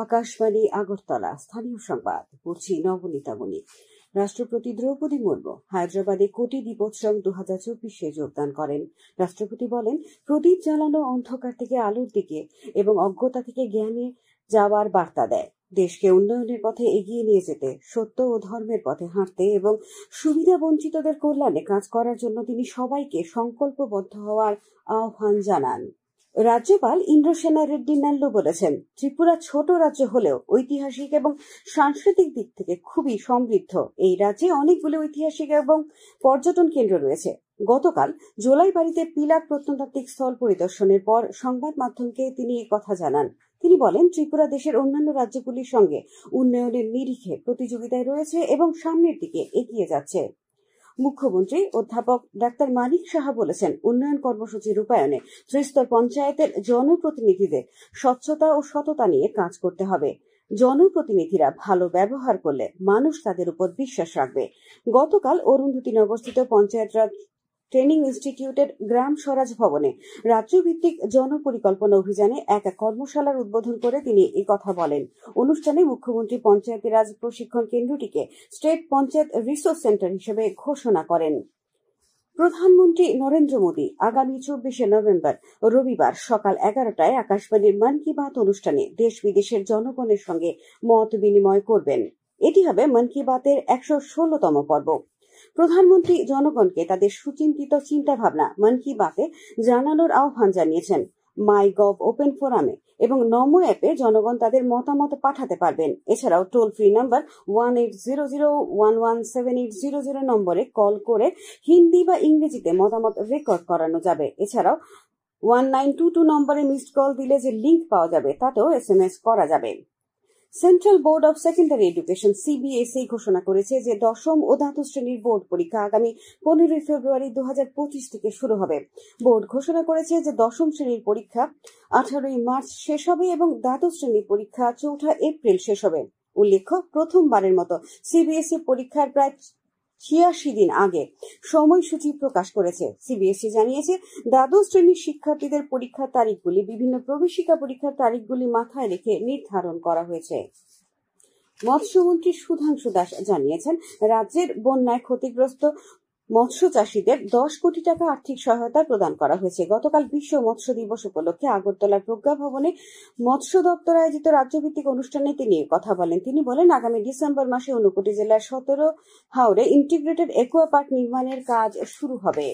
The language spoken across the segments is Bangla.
আকাশবাণী আগরতলা স্থানীয় সংবাদ পড়ছি নবনীতা বণিক। রাষ্ট্রপতি দ্রৌপদী মুর্মু হায়দ্রাবাদে কোটি দীপোৎসব 2024 যোগদান করেন। রাষ্ট্রপতি বলেন, প্রদীপ জ্বালানো অন্ধকার থেকে আলোর দিকে এবং অজ্ঞতা থেকে জ্ঞানে যাওয়ার বার্তা দেয়। দেশকে উন্নয়নের পথে এগিয়ে নিয়ে যেতে, সত্য ও ধর্মের পথে হাঁটতে এবং সুবিধা বঞ্চিতদের কল্যাণে কাজ করার জন্য তিনি সবাইকে সংকল্পবদ্ধ হওয়ার আহ্বান জানান। রাজ্যপাল ইন্দ্রসেনা রেড্ডি নাল্লু বলেছেন, ত্রিপুরা ছোট রাজ্য হলেও ঐতিহাসিক এবং সাংস্কৃতিক দিক থেকে খুবই সমৃদ্ধ। এই রাজ্যে অনেকগুলো ঐতিহাসিক এবং পর্যটন কেন্দ্র রয়েছে। গতকাল জোলাইবাড়িতে পিলার প্রত্নতাত্ত্বিক স্থল পরিদর্শনের পর সংবাদ মাধ্যমকে তিনি কথা জানান। তিনি বলেন, ত্রিপুরা দেশের অন্যান্য রাজ্যগুলির সঙ্গে উন্নয়নের নিরিখে প্রতিযোগিতায় রয়েছে এবং সামনের দিকে এগিয়ে যাচ্ছে। মুখ্যমন্ত্রী অধ্যাপক ডাক্তার মানিক সাহা বলেছেন, উন্নয়ন কর্মসূচি রূপায়ণে ত্রিস্তর পঞ্চায়েতের জনপ্রতিনিধিদের স্বচ্ছতা ও সততা নিয়ে কাজ করতে হবে। জনপ্রতিনিধিরা ভালো ব্যবহার করলে মানুষ তাদের উপর বিশ্বাস রাখবে। গতকাল অরুন্ধতী নগরস্থিত পঞ্চায়েত রাজ ট্রেনিং ইনস্টিটিউটের গ্রাম স্বরাজ ভবনে রাজ্যভিত্তিক জনপরিকল্পনা অভিযানে এক কর্মশালার উদ্বোধন করে তিনি এই কথা বলেন। অনুষ্ঠানে মুখ্যমন্ত্রী পঞ্চায়েতি রাজ প্রশিক্ষণ কেন্দ্রটিকে স্টেট পঞ্চায়েত রিসোর্স সেন্টার হিসেবে ঘোষণা করেন। প্রধানমন্ত্রী নরেন্দ্র মোদী আগামী 24 নভেম্বর রবিবার সকাল 11টায় আকাশবাণীর মন কি বাত অনুষ্ঠানে দেশ বিদেশের জনগণের সঙ্গে মত বিনিময় করবেন। এটি হবে মন কি বাতের 116তম পর্ব। প্রধানমন্ত্রী জনগণকে তাদের সুচিন্তিত চিন্তাভাবনা মন কি বাতে জানানোর আহ্বান জানিয়েছেন। মাই গভ ওপেন ফোরামে এবং নমো অ্যাপে জনগণ তাদের মতামত পাঠাতে পারবেন। এছাড়াও টোল ফ্রি নাম্বার 1800117800 নম্বরে কল করে হিন্দি বা ইংরেজিতে মতামত রেকর্ড করানো যাবে। এছাড়াও 1922 নম্বরে মিসড কল দিলে যে লিঙ্ক পাওয়া যাবে তাতেও SMS করা যাবে। Central board of secondary education CBSE ঘোষণা করেছে যে দশম ও দ্বাদশ শ্রেণীর বোর্ড পরীক্ষা আগামী 15 ফেব্রুয়ারি 2025 থেকে শুরু হবে। বোর্ড ঘোষণা করেছে যে দশম শ্রেণীর পরীক্ষা 18 মার্চ শেষ হবে এবং দ্বাদশ শ্রেণীর পরীক্ষা 4 এপ্রিল শেষ হবে। উল্লেখ্য, প্রথমবারের মতো CBSE পরীক্ষার প্রায় 86 দিন আগে সময়সূচি প্রকাশ করেছে। CBSE জানিয়েছে, দ্বাদশ শ্রেণীর শিক্ষার্থীদের পরীক্ষার তারিখগুলি বিভিন্ন প্রবেশিকা পরীক্ষার তারিখগুলি মাথায় রেখে নির্ধারণ করা হয়েছে। মৎস্যমন্ত্রী সুধাংশু দাস জানিয়েছেন, রাজ্যের বন্যায় ক্ষতিগ্রস্ত মৎস্য চাষীদের 10 কোটি টাকা আর্থিক সহায়তা প্রদান করা হয়েছে। গতকাল বিশ্ব মৎস্য দিবস উপলক্ষে আগরতলার প্রজ্ঞা ভবনে মৎস্য দপ্তর আয়োজিত রাজ্যভিত্তিক অনুষ্ঠানে তিনি কথা বলেন। তিনি বলেন, আগামী ডিসেম্বর মাসে ঊনকোটি জেলার 17 হাওরে ইন্টিগ্রেটেড একুয়া পার্ক নির্মাণের কাজ শুরু হবে।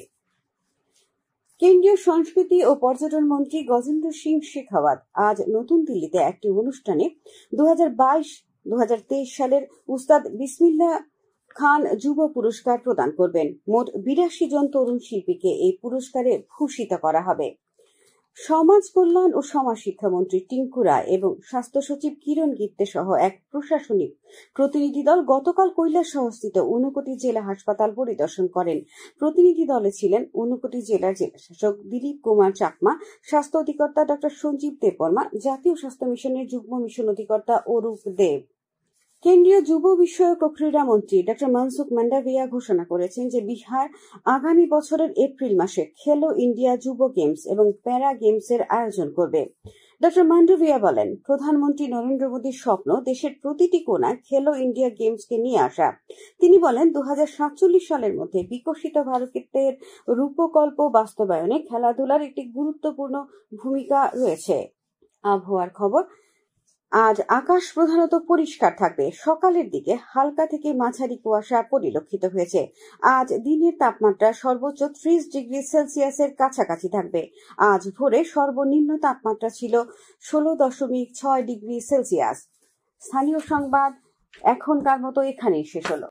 কেন্দ্রীয় সংস্কৃতি ও পর্যটন মন্ত্রী গজেন্দ্র সিং শেখাওয়াত আজ নতুন দিল্লিতে একটি অনুষ্ঠানে 2022-2023 সালের উস্তাদ বিসমিল্লাহ খান যুব পুরস্কার প্রদান করবেন। মোট 82 জন তরুণ শিল্পীকে এই পুরস্কারে ভূষিত করা হবে। সমাজ কল্যাণ ও সমাজ শিক্ষামন্ত্রী টিঙ্কু রায় এবং স্বাস্থ্য সচিব কিরণ গিত্তে সহ এক প্রশাসনিক প্রতিনিধি দল গতকাল কৈলাসহরস্থিত ঊনকোটি জেলা হাসপাতাল পরিদর্শন করেন। প্রতিনিধি দলে ছিলেন ঊনকোটি জেলার জেলাশাসক দিলীপ কুমার চাকমা, স্বাস্থ্য অধিকর্তা ডক্টর সঞ্জীব দেববর্মা, জাতীয় স্বাস্থ্য মিশনের যুগ্ম মিশন অধিকর্তা অরূপ দেব। কেন্দ্রীয় যুব বিষয়ক ও ক্রীড়া মন্ত্রী ডক্টর মনসুখ মান্ডাভিয়া ঘোষণা করেছেন যে বিহার আগামী বছরের এপ্রিল মাসে খেলো ইন্ডিয়া যুব গেমস এবং প্যারা গেমসের আয়োজন করবে। ডক্টর মান্ডাভিয়া বলেন, প্রধানমন্ত্রী নরেন্দ্র মোদীর স্বপ্ন দেশের প্রতিটি কোণায় খেলো ইন্ডিয়া গেমসকে নিয়ে আসা। তিনি বলেন, 2047 সালের মধ্যে বিকশিত ভারতের রূপকল্প বাস্তবায়নে খেলাধুলার একটি গুরুত্বপূর্ণ ভূমিকা রয়েছে। আবহাওয়ার খবর। আজ আকাশ প্রধানত পরিষ্কার থাকবে। সকালের দিকে হালকা থেকে মাঝারি কুয়াশা পরিলক্ষিত হয়েছে। আজ দিনের তাপমাত্রা সর্বোচ্চ 30 ডিগ্রি সেলসিয়াসের কাছাকাছি থাকবে। আজ ভোরে সর্বনিম্ন তাপমাত্রা ছিল 16.6 ডিগ্রি সেলসিয়াস। স্থানীয় সংবাদ এখনকার মতো এখানেই শেষ হলো।